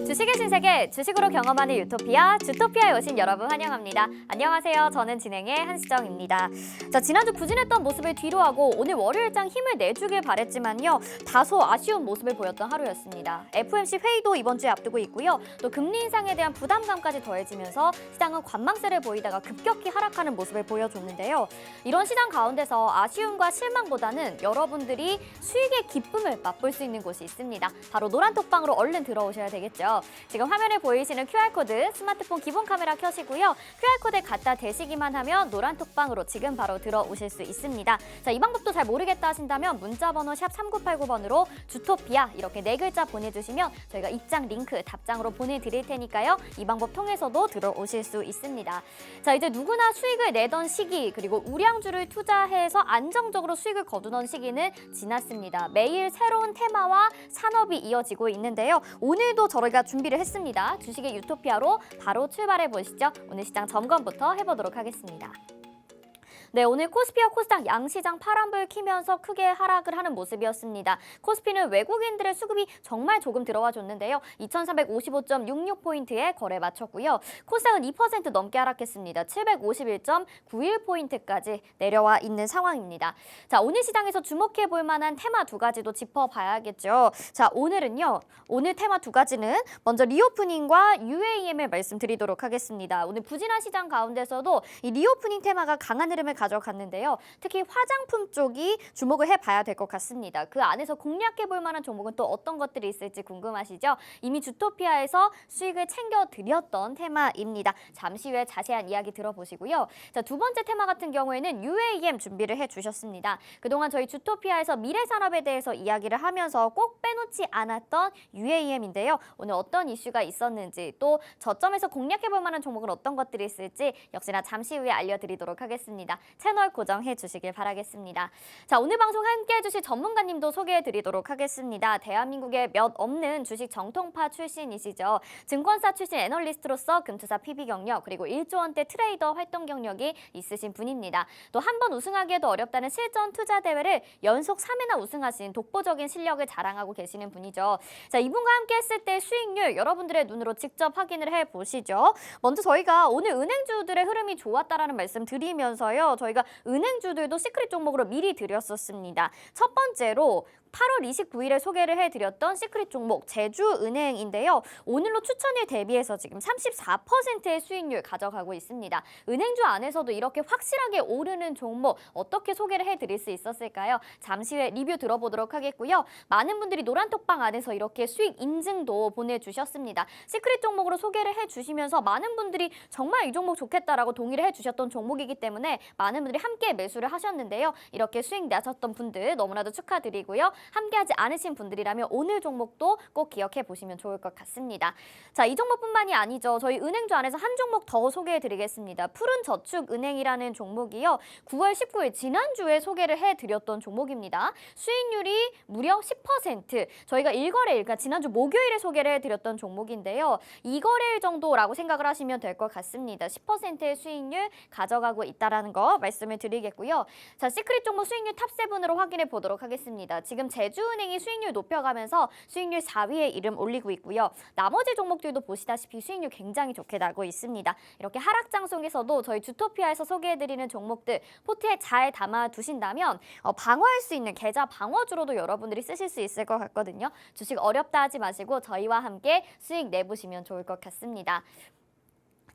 주식의 신세계, 주식으로 경험하는 유토피아, 주토피아에 오신 여러분 환영합니다. 안녕하세요. 저는 진행의 한수정입니다. 자, 지난주 부진했던 모습을 뒤로하고 오늘 월요일장 힘을 내주길 바랬지만요. 다소 아쉬운 모습을 보였던 하루였습니다. FOMC 회의도 이번 주에 앞두고 있고요. 또 금리 인상에 대한 부담감까지 더해지면서 시장은 관망세를 보이다가 급격히 하락하는 모습을 보여줬는데요. 이런 시장 가운데서 아쉬움과 실망보다는 여러분들이 수익의 기쁨을 맛볼 수 있는 곳이 있습니다. 바로 노란톡방으로 얼른 들어오셔야 되겠죠. 지금 화면에 보이시는 QR코드, 스마트폰 기본 카메라 켜시고요. QR코드에 갖다 대시기만 하면 노란톡방으로 지금 바로 들어오실 수 있습니다. 자, 이 방법도 잘 모르겠다 하신다면 문자번호 샵 3989번으로 주토피아 이렇게 4글자 보내주시면 저희가 입장 링크 답장으로 보내드릴 테니까요. 이 방법 통해서도 들어오실 수 있습니다. 자, 이제 누구나 수익을 내던 시기 그리고 우량주를 투자해서 안정적으로 수익을 거두던 시기는 지났습니다. 매일 새로운 테마와 산업이 이어지고 있는데요. 오늘도 저희가 준비를 했습니다. 주식의 유토피아로 바로 출발해 보시죠. 오늘 시장 점검부터 해보도록 하겠습니다. 네, 오늘 코스피와 코스닥 양시장 파란불 키면서 크게 하락을 하는 모습이었습니다. 코스피는 외국인들의 수급이 정말 조금 들어와 줬는데요. 2355.66포인트에 거래 마쳤고요. 코스닥은 2% 넘게 하락했습니다. 751.91포인트까지 내려와 있는 상황입니다. 자, 오늘 시장에서 주목해 볼 만한 테마 두 가지도 짚어봐야겠죠. 자, 오늘은요. 오늘 테마 두 가지는 먼저 리오프닝과 UAM을 말씀드리도록 하겠습니다. 오늘 부진한 시장 가운데서도 이 리오프닝 테마가 강한 흐름을 가져갔는데요. 특히 화장품 쪽이 주목을 해봐야 될 것 같습니다. 그 안에서 공략해볼 만한 종목은 또 어떤 것들이 있을지 궁금하시죠? 이미 주토피아에서 수익을 챙겨드렸던 테마입니다. 잠시 후에 자세한 이야기 들어보시고요. 자, 두 번째 테마 같은 경우에는 UAM 준비를 해주셨습니다. 그동안 저희 주토피아에서 미래산업에 대해서 이야기를 하면서 꼭 빼놓지 않았던 UAM인데요. 오늘 어떤 이슈가 있었는지 또 저점에서 공략해볼 만한 종목은 어떤 것들이 있을지 역시나 잠시 후에 알려드리도록 하겠습니다. 채널 고정해 주시길 바라겠습니다. 자, 오늘 방송 함께 해주실 전문가님도 소개해드리도록 하겠습니다. 대한민국에 몇 없는 주식 정통파 출신이시죠. 증권사 출신 애널리스트로서 금투사 PB 경력 그리고 1조 원대 트레이더 활동 경력이 있으신 분입니다. 또 한 번 우승하기에도 어렵다는 실전 투자 대회를 연속 3회나 우승하신 독보적인 실력을 자랑하고 계시는 분이죠. 자, 이분과 함께 했을 때 수익률 여러분들의 눈으로 직접 확인을 해보시죠. 먼저 저희가 오늘 은행주들의 흐름이 좋았다라는 말씀 드리면서요. 저희가 은행주들도 시크릿 종목으로 미리 드렸었습니다. 첫 번째로 8월 29일에 소개를 해드렸던 시크릿 종목 제주은행인데요. 오늘로 추천일 대비해서 지금 34%의 수익률 가져가고 있습니다. 은행주 안에서도 이렇게 확실하게 오르는 종목 어떻게 소개를 해드릴 수 있었을까요? 잠시 후에 리뷰 들어보도록 하겠고요. 많은 분들이 노란톡방 안에서 이렇게 수익 인증도 보내주셨습니다. 시크릿 종목으로 소개를 해주시면서 많은 분들이 정말 이 종목 좋겠다라고 동의를 해주셨던 종목이기 때문에 많은 분들이 함께 매수를 하셨는데요. 이렇게 수익 나셨던 분들 너무나도 축하드리고요. 함께하지 않으신 분들이라면 오늘 종목도 꼭 기억해 보시면 좋을 것 같습니다. 자, 이 종목뿐만이 아니죠. 저희 은행주 안에서 한 종목 더 소개해드리겠습니다. 푸른저축은행이라는 종목이요. 9월 19일 지난주에 소개를 해드렸던 종목입니다. 수익률이 무려 10%. 저희가 1거래일, 그러니까 지난주 목요일에 소개를 해드렸던 종목인데요. 2거래일 정도라고 생각을 하시면 될 것 같습니다. 10%의 수익률 가져가고 있다는 거 말씀을 드리겠고요. 자, 시크릿 종목 수익률 탑7으로 확인해 보도록 하겠습니다. 지금 제주은행이 수익률 높여가면서 수익률 4위에 이름 올리고 있고요. 나머지 종목들도 보시다시피 수익률 굉장히 좋게 나고 있습니다. 이렇게 하락장속에서도 저희 주토피아에서 소개해드리는 종목들 포트에 잘 담아두신다면 방어할 수 있는 계좌 방어주로도 여러분들이 쓰실 수 있을 것 같거든요. 주식 어렵다 하지 마시고 저희와 함께 수익 내보시면 좋을 것 같습니다.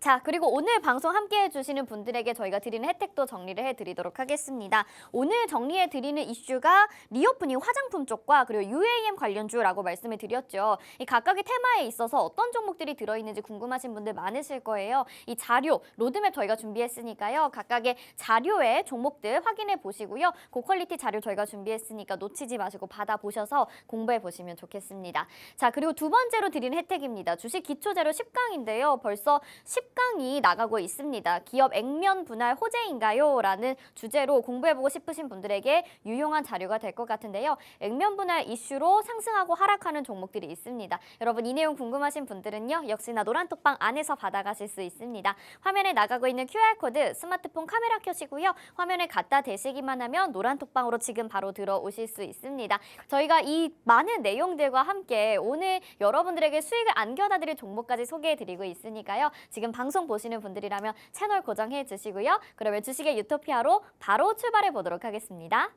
자, 그리고 오늘 방송 함께 해주시는 분들에게 저희가 드리는 혜택도 정리를 해드리도록 하겠습니다. 오늘 정리해드리는 이슈가 리오프닝 화장품 쪽과 그리고 UAM 관련주라고 말씀을 드렸죠. 이 각각의 테마에 있어서 어떤 종목들이 들어있는지 궁금하신 분들 많으실 거예요. 이 자료, 로드맵 저희가 준비했으니까요. 각각의 자료의 종목들 확인해 보시고요. 고퀄리티 자료 저희가 준비했으니까 놓치지 마시고 받아보셔서 공부해 보시면 좋겠습니다. 자, 그리고 두 번째로 드리는 혜택입니다. 주식 기초자료 10강인데요. 벌써 10 특강이 나가고 있습니다. 기업 액면 분할 호재인가요? 라는 주제로 공부해보고 싶으신 분들에게 유용한 자료가 될 것 같은데요. 액면 분할 이슈로 상승하고 하락하는 종목들이 있습니다. 여러분 이 내용 궁금하신 분들은요. 역시나 노란톡방 안에서 받아가실 수 있습니다. 화면에 나가고 있는 QR코드 스마트폰 카메라 켜시고요. 화면에 갖다 대시기만 하면 노란톡방으로 지금 바로 들어오실 수 있습니다. 저희가 이 많은 내용들과 함께 오늘 여러분들에게 수익을 안겨다 드릴 종목까지 소개해드리고 있으니까요. 지금 방송 보시는 분들이라면 채널 고정해 주시고요. 그러면 주식의 유토피아로 바로 출발해 보도록 하겠습니다.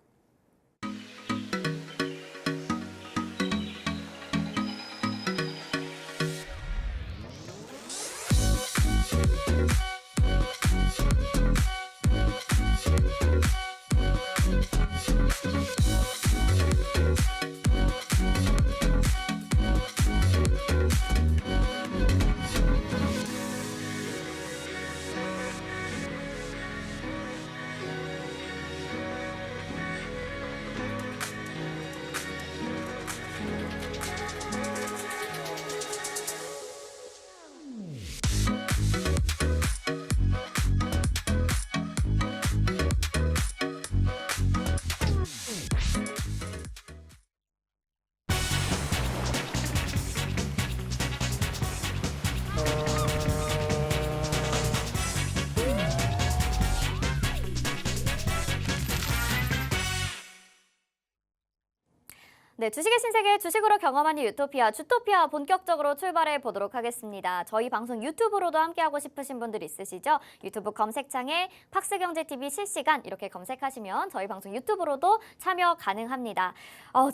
네, 주식의 신세계 주식으로 경험하는 유토피아, 주토피아 본격적으로 출발해 보도록 하겠습니다. 저희 방송 유튜브로도 함께하고 싶으신 분들 있으시죠? 유튜브 검색창에 팍스경제TV 실시간 이렇게 검색하시면 저희 방송 유튜브로도 참여 가능합니다.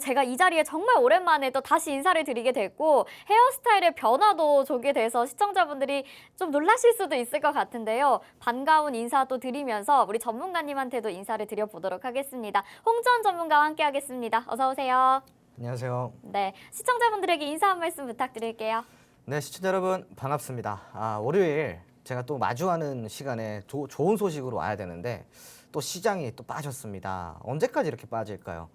제가 이 자리에 정말 오랜만에 또 다시 인사를 드리게 됐고 헤어스타일의 변화도 조게 돼서 시청자분들이 좀 놀라실 수도 있을 것 같은데요. 반가운 인사도 드리면서 우리 전문가님한테도 인사를 드려보도록 하겠습니다. 홍전 전문가와 함께하겠습니다. 어서 오세요. 안녕하세요. 네, 시청자분들에게 인사 한 말씀 부탁드릴게요. 네, 시청자 여러분 반갑습니다. 월요일 제가 또 마주하는 시간에 좋은 소식으로 와야 되는데 또 시장이 또 빠졌습니다. 언제까지 이렇게 빠질까요?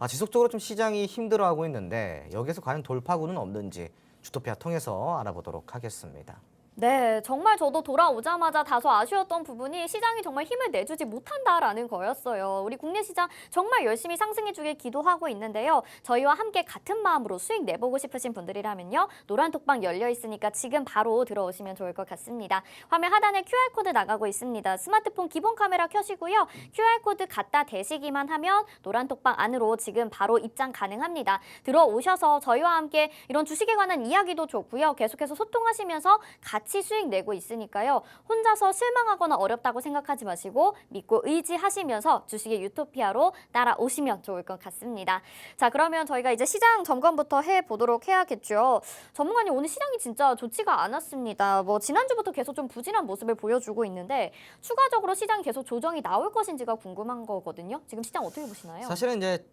지속적으로 좀 시장이 힘들어하고 있는데 여기서 과연 돌파구는 없는지 주토피아 통해서 알아보도록 하겠습니다. 네, 정말 저도 돌아오자마자 다소 아쉬웠던 부분이 시장이 정말 힘을 내주지 못한다라는 거였어요. 우리 국내 시장 정말 열심히 상승해주길 기도하고 있는데요. 저희와 함께 같은 마음으로 수익 내보고 싶으신 분들이라면요. 노란톡방 열려 있으니까 지금 바로 들어오시면 좋을 것 같습니다. 화면 하단에 QR코드 나가고 있습니다. 스마트폰 기본 카메라 켜시고요. QR코드 갖다 대시기만 하면 노란톡방 안으로 지금 바로 입장 가능합니다. 들어오셔서 저희와 함께 이런 주식에 관한 이야기도 좋고요. 계속해서 소통하시면서 같이 수익 내고 있으니까요. 혼자서 실망하거나 어렵다고 생각하지 마시고 믿고 의지하시면서 주식의 유토피아로 따라오시면 좋을 것 같습니다. 자, 그러면 저희가 이제 시장 점검부터 해보도록 해야겠죠. 전문가님, 오늘 시장이 진짜 좋지가 않았습니다. 지난주부터 계속 좀 부진한 모습을 보여주고 있는데 추가적으로 시장이 계속 조정이 나올 것인지가 궁금한 거거든요. 지금 시장 어떻게 보시나요? 사실은 이제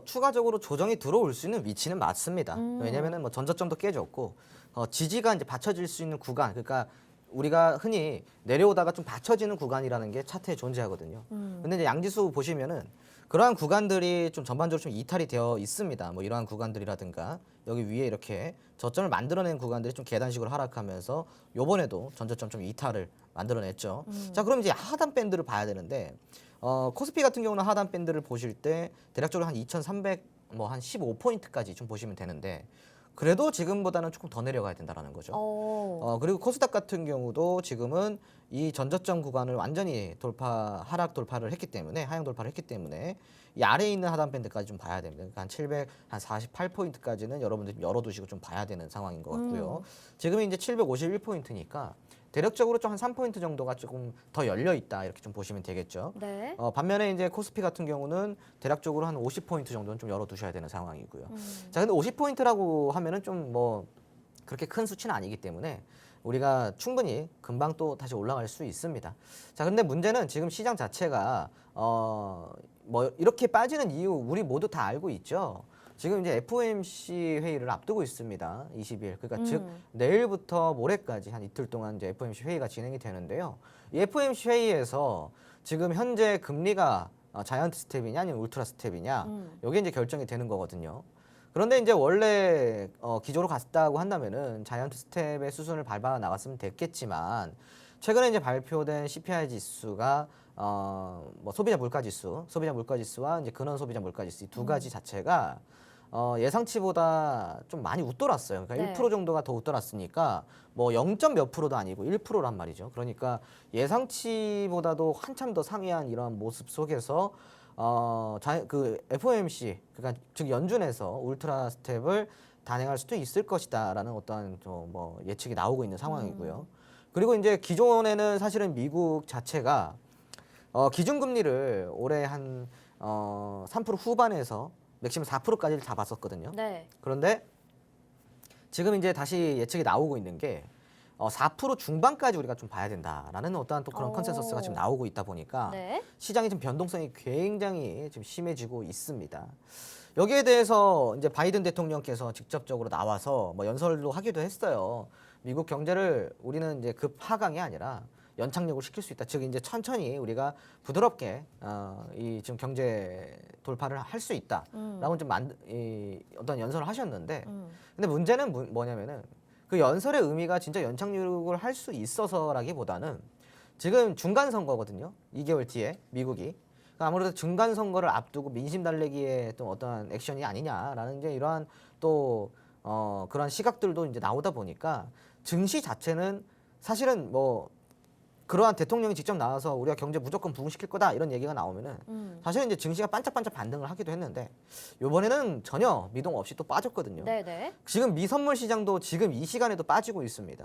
추가적으로 조정이 들어올 수 있는 위치는 맞습니다. 왜냐면은 전저점도 깨졌고 지지가 이제 받쳐질 수 있는 구간, 그러니까 우리가 흔히 내려오다가 좀 받쳐지는 구간이라는 게 차트에 존재하거든요. 근데 이제 양지수 보시면은 그러한 구간들이 좀 전반적으로 좀 이탈이 되어 있습니다. 이러한 구간들이라든가 여기 위에 이렇게 저점을 만들어낸 구간들이 좀 계단식으로 하락하면서 요번에도 전저점 좀 이탈을 만들어냈죠. 자, 그럼 이제 하단 밴드를 봐야 되는데 코스피 같은 경우는 하단 밴드를 보실 때 대략적으로 한 2,300 한 15포인트까지 좀 보시면 되는데 그래도 지금보다는 조금 더 내려가야 된다라는 거죠. 그리고 코스닥 같은 경우도 지금은 이 전저점 구간을 완전히 하락 돌파를 했기 때문에 하향 돌파를 했기 때문에 이 아래에 있는 하단 밴드까지 좀 봐야 됩니다. 그러니까 한 48포인트까지는 여러분들 좀 열어두시고 좀 봐야 되는 상황인 것 같고요. 지금이 이제 751포인트니까 대략적으로 좀 한 3포인트 정도가 조금 더 열려 있다 이렇게 좀 보시면 되겠죠. 네. 반면에 이제 코스피 같은 경우는 대략적으로 한 50포인트 정도는 좀 열어두셔야 되는 상황이고요. 자, 근데 50포인트라고 하면은 좀 그렇게 큰 수치는 아니기 때문에 우리가 충분히 금방 또 다시 올라갈 수 있습니다. 자, 근데 문제는 지금 시장 자체가 이렇게 빠지는 이유 우리 모두 다 알고 있죠. 지금 이제 FOMC 회의를 앞두고 있습니다. 20일. 그러니까 즉 내일부터 모레까지 한 이틀 동안 이제 FOMC 회의가 진행이 되는데요. 이 FOMC 회의에서 지금 현재 금리가 자이언트 스텝이냐 아니면 울트라 스텝이냐, 이게 이제 결정이 되는 거거든요. 그런데 이제 원래 기조로 갔다고 한다면은 자이언트 스텝의 수순을 밟아 나갔으면 됐겠지만 최근에 이제 발표된 CPI 지수가 뭐 소비자 물가 지수와 이제 근원 소비자 물가 지수 이 두 가지 자체가 예상치보다 좀 많이 웃돌았어요. 그러니까 네. 1% 정도가 더 웃돌았으니까 뭐 0. 몇 프로도 아니고 1%란 말이죠. 그러니까 예상치보다도 한참 더 상회한 이러한 모습 속에서 그 FOMC 그러니까 즉 연준에서 울트라 스텝을 단행할 수도 있을 것이다라는 어떠한 뭐 예측이 나오고 있는 상황이고요. 그리고 이제 기존에는 사실은 미국 자체가 기준금리를 올해 한 3% 후반에서 맥시멈 4%까지 잡았었거든요. 네. 그런데 지금 이제 다시 예측이 나오고 있는 게 4% 중반까지 우리가 좀 봐야 된다라는 어떠한 또 그런 오. 컨센서스가 지금 나오고 있다 보니까 네. 시장의 좀 변동성이 굉장히 지금 심해지고 있습니다. 여기에 대해서 이제 바이든 대통령께서 직접적으로 나와서 뭐 연설도 하기도 했어요. 미국 경제를 우리는 이제 급 하강이 아니라 연착륙을 시킬 수 있다. 즉 이제 천천히 우리가 부드럽게 이 지금 경제 돌파를 할 수 있다라고 좀 어떤 연설을 하셨는데, 근데 문제는 뭐냐면은 그 연설의 의미가 진짜 연착륙을 할 수 있어서라기보다는 지금 중간 선거거든요. 2개월 뒤에 미국이. 그러니까 아무래도 중간 선거를 앞두고 민심 달래기에 또 어떠한 액션이 아니냐라는 이제 이러한 또 그런 시각들도 이제 나오다 보니까 증시 자체는 사실은 뭐 그러한 대통령이 직접 나와서 우리가 경제 무조건 부흥시킬 거다 이런 얘기가 나오면은 사실은 이제 증시가 반짝반짝 반등을 하기도 했는데 이번에는 전혀 미동 없이 또 빠졌거든요. 네네. 지금 미선물 시장도 지금 이 시간에도 빠지고 있습니다.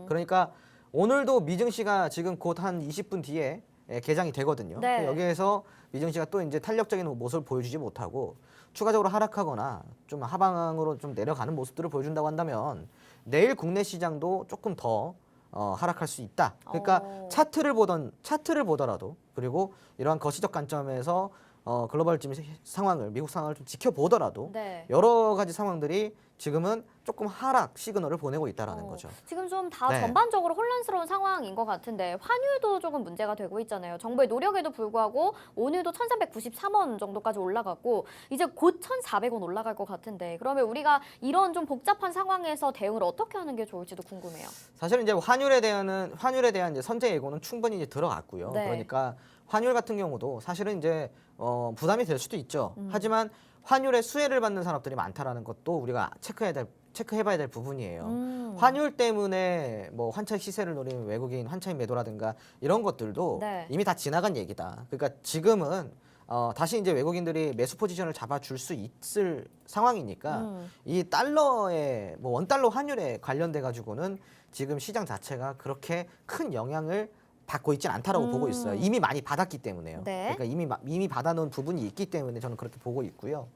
그러니까 오늘도 미증시가 지금 곧 한 20분 뒤에 개장이 되거든요. 네. 여기에서 미증시가 또 이제 탄력적인 모습을 보여주지 못하고 추가적으로 하락하거나 좀 하방으로 좀 내려가는 모습들을 보여준다고 한다면 내일 국내 시장도 조금 더 하락할 수 있다. 그러니까 차트를 보더라도 그리고 이러한 거시적 관점에서 글로벌 지금 상황을 미국 상황을 좀 지켜보더라도 네. 여러 가지 상황들이 지금은 조금 하락 시그널을 보내고 있다라는 거죠. 지금 좀 다 네. 전반적으로 혼란스러운 상황인 것 같은데 환율도 조금 문제가 되고 있잖아요. 정부의 노력에도 불구하고 오늘도 1,393원 정도까지 올라갔고 이제 곧 1,400원 올라갈 것 같은데 그러면 우리가 이런 좀 복잡한 상황에서 대응을 어떻게 하는 게 좋을지도 궁금해요. 사실은 이제 환율에 대한 이제 선제 예고는 충분히 이제 들어갔고요. 네. 그러니까 환율 같은 경우도 사실은 이제 부담이 될 수도 있죠. 하지만 환율의 수혜를 받는 산업들이 많다라는 것도 우리가 체크해봐야 될 부분이에요. 환율 때문에 뭐 환차익 시세를 노리는 외국인 환차익 매도라든가 이런 것들도 네. 이미 다 지나간 얘기다. 그러니까 지금은 다시 이제 외국인들이 매수 포지션을 잡아줄 수 있을 상황이니까 이 달러의 뭐 원달러 환율에 관련돼 가지고는 지금 시장 자체가 그렇게 큰 영향을 받고 있지는 않다라고 보고 있어요. 이미 많이 받았기 때문에요. 네. 그러니까 이미 받아놓은 부분이 있기 때문에 저는 그렇게 보고 있고요.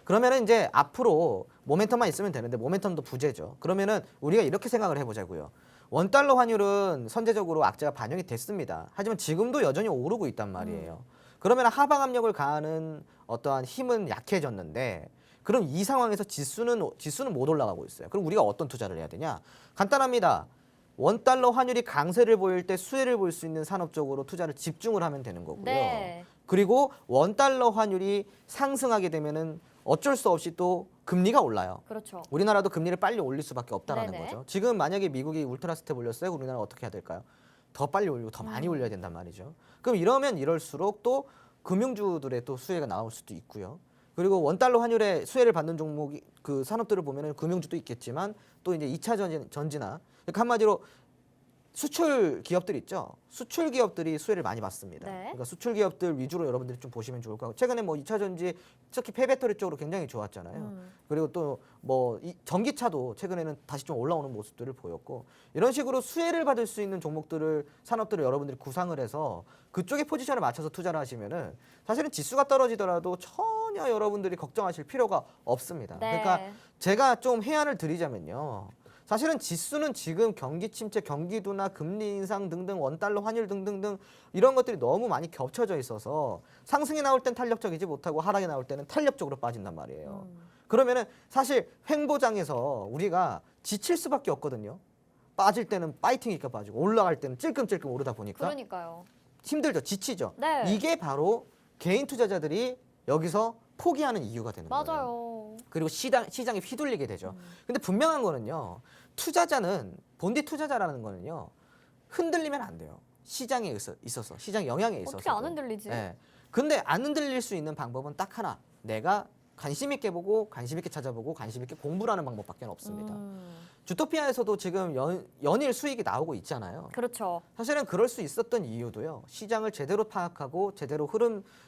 그러면은 이제 앞으로 모멘텀만 있으면 되는데 모멘텀도 부재죠. 그러면은 우리가 이렇게 생각을 해보자고요. 원달러 환율은 선제적으로 악재가 반영이 됐습니다. 하지만 지금도 여전히 오르고 있단 말이에요. 그러면 하방 압력을 가하는 어떠한 힘은 약해졌는데 그럼 이 상황에서 지수는 못 올라가고 있어요. 그럼 우리가 어떤 투자를 해야 되냐? 간단합니다. 원달러 환율이 강세를 보일 때 수혜를 볼 수 있는 산업 쪽으로 투자를 집중을 하면 되는 거고요. 네. 그리고 원달러 환율이 상승하게 되면은 어쩔 수 없이 또 금리가 올라요. 그렇죠. 우리나라도 금리를 빨리 올릴 수밖에 없다라는 네네. 거죠. 지금 만약에 미국이 울트라 스텝 올렸어요. 우리나라 어떻게 해야 될까요? 더 빨리 올리고 더 많이 올려야 된단 말이죠. 그럼 이러면 이럴수록 또 금융주들의 또 수혜가 나올 수도 있고요. 그리고 원달러 환율의 수혜를 받는 종목이 그 산업들을 보면은 금융주도 있겠지만 또 이제 2차 전지나 그러니까 한마디로 수출 기업들 있죠. 수출 기업들이 수혜를 많이 받습니다. 네. 그러니까 수출 기업들 위주로 여러분들이 좀 보시면 좋을 것 같고 최근에 뭐 2차 전지 특히 폐배터리 쪽으로 굉장히 좋았잖아요. 그리고 또 뭐 전기차도 최근에는 다시 좀 올라오는 모습들을 보였고 이런 식으로 수혜를 받을 수 있는 종목들을 산업들을 여러분들이 구상을 해서 그쪽에 포지션을 맞춰서 투자를 하시면은 사실은 지수가 떨어지더라도 전혀 여러분들이 걱정하실 필요가 없습니다. 네. 그러니까 제가 좀 해안을 드리자면요. 사실은 지수는 지금 경기 침체, 경기도나 금리 인상 등등 원달러 환율 등등등 이런 것들이 너무 많이 겹쳐져 있어서 상승이 나올 땐 탄력적이지 못하고 하락이 나올 때는 탄력적으로 빠진단 말이에요. 그러면은 사실 횡보장에서 우리가 지칠 수밖에 없거든요. 빠질 때는 파이팅이니까 빠지고 올라갈 때는 찔끔찔끔 오르다 보니까 그러니까요. 힘들죠, 지치죠. 네. 이게 바로 개인 투자자들이 여기서 포기하는 이유가 되는 거예요. 맞아요. 그리고 시장에 휘둘리게 되죠. 근데 분명한 거는요. 투자자는 본디 투자자라는 거는요. 흔들리면 안 돼요. 시장에 있어서 시장 영향에 있어서. 어떻게 안 흔들리지? 네. 근데 안 흔들릴 수 있는 방법은 딱 하나. 내가 관심 있게 보고 관심 있게 찾아보고 관심 있게 공부를 하는 방법밖에 없습니다. 주토피아에서도 지금 연일 수익이 나오고 있잖아요. 그렇죠. 사실은 그럴 수 있었던 이유도요. 시장을 제대로 파악하고 제대로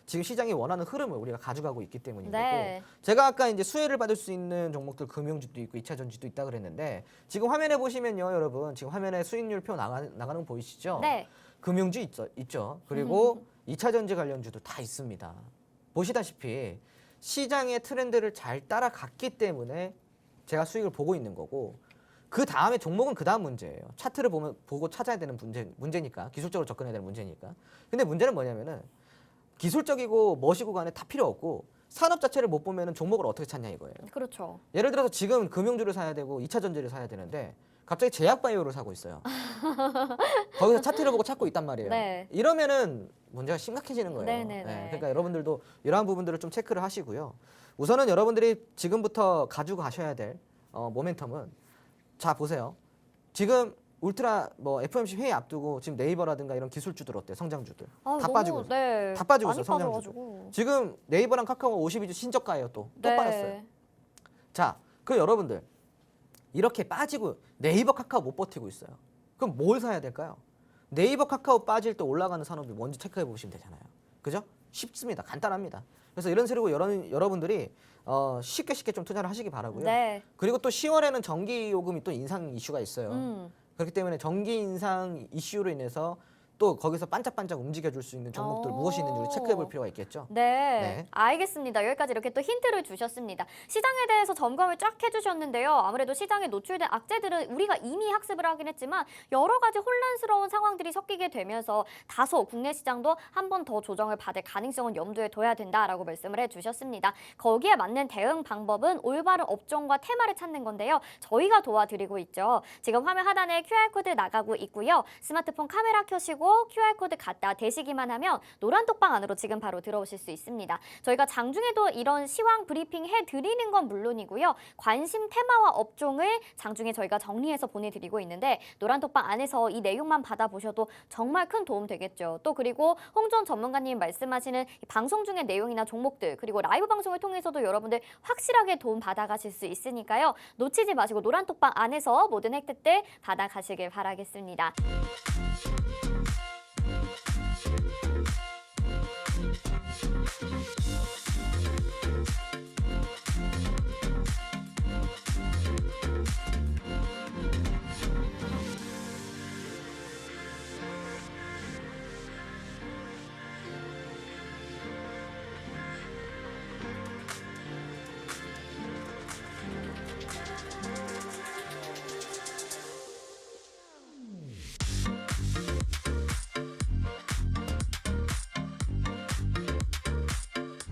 지금 시장이 원하는 흐름을 우리가 가져가고 있기 때문인 네. 거고. 제가 아까 이제 수혜를 받을 수 있는 종목들 금융주도 있고 2차 전지도 있다 그랬는데 지금 화면에 보시면요, 여러분. 지금 화면에 수익률표 나가는 거 보이시죠? 네. 금융주 있죠. 그리고 2차 전지 관련주도 다 있습니다. 보시다시피 시장의 트렌드를 잘 따라갔기 때문에 제가 수익을 보고 있는 거고 그 다음에 종목은 그 다음 문제예요. 차트를 보고 찾아야 되는 문제니까 기술적으로 접근해야 되는 문제니까. 근데 문제는 뭐냐면은 기술적이고 멋이고 간에 다 필요 없고 산업 자체를 못 보면은 종목을 어떻게 찾냐 이거예요. 그렇죠. 예를 들어서 지금 금융주를 사야 되고 2차 전지를 사야 되는데 갑자기 제약바이오를 사고 있어요. 거기서 차트를 보고 찾고 있단 말이에요. 네. 이러면은 문제가 심각해지는 거예요. 네네네. 네, 그러니까 여러분들도 이러한 부분들을 좀 체크를 하시고요. 우선은 여러분들이 지금부터 가지고 가셔야 될 모멘텀은 자 보세요. 지금 울트라 FOMC 회의 앞두고 지금 네이버라든가 이런 기술주들 어때? 성장주들 아, 다 너무, 빠지고 있어요. 네. 다 빠지고 많이 있어요. 성장주들. 빠져가지고. 지금 네이버랑 카카오 52주 신저가예요. 또 네. 빠졌어요. 자, 그 여러분들 이렇게 빠지고 네이버 카카오 못 버티고 있어요. 그럼 뭘 사야 될까요? 네이버 카카오 빠질 때 올라가는 산업이 뭔지 체크해 보시면 되잖아요. 그죠? 쉽습니다. 간단합니다. 그래서 이런 식으로 여러분들이 쉽게 좀 투자를 하시기 바라고요. 네. 그리고 또 10월에는 전기 요금이 또 인상 이슈가 있어요. 그렇기 때문에 전기 인상 이슈로 인해서 또 거기서 반짝반짝 움직여줄 수 있는 종목들 무엇이 있는지 체크해 볼 필요가 있겠죠. 네, 네. 알겠습니다. 여기까지 이렇게 또 힌트를 주셨습니다. 시장에 대해서 점검을 쫙 해주셨는데요. 아무래도 시장에 노출된 악재들은 우리가 이미 학습을 하긴 했지만 여러 가지 혼란스러운 상황들이 섞이게 되면서 다소 국내 시장도 한 번 더 조정을 받을 가능성은 염두에 둬야 된다라고 말씀을 해주셨습니다. 거기에 맞는 대응 방법은 올바른 업종과 테마를 찾는 건데요. 저희가 도와드리고 있죠. 지금 화면 하단에 QR코드 나가고 있고요. 스마트폰 카메라 켜시고 QR코드 갖다 대시기만 하면 노란톡방 안으로 지금 바로 들어오실 수 있습니다. 저희가 장중에도 이런 시황 브리핑 해드리는 건 물론이고요. 관심 테마와 업종을 장중에 저희가 정리해서 보내드리고 있는데 노란톡방 안에서 이 내용만 받아보셔도 정말 큰 도움 되겠죠. 또 그리고 홍준 전문가님 말씀하시는 이 방송 중의 내용이나 종목들 그리고 라이브 방송을 통해서도 여러분들 확실하게 도움 받아가실 수 있으니까요. 놓치지 마시고 노란톡방 안에서 모든 혜택들 받아가시길 바라겠습니다.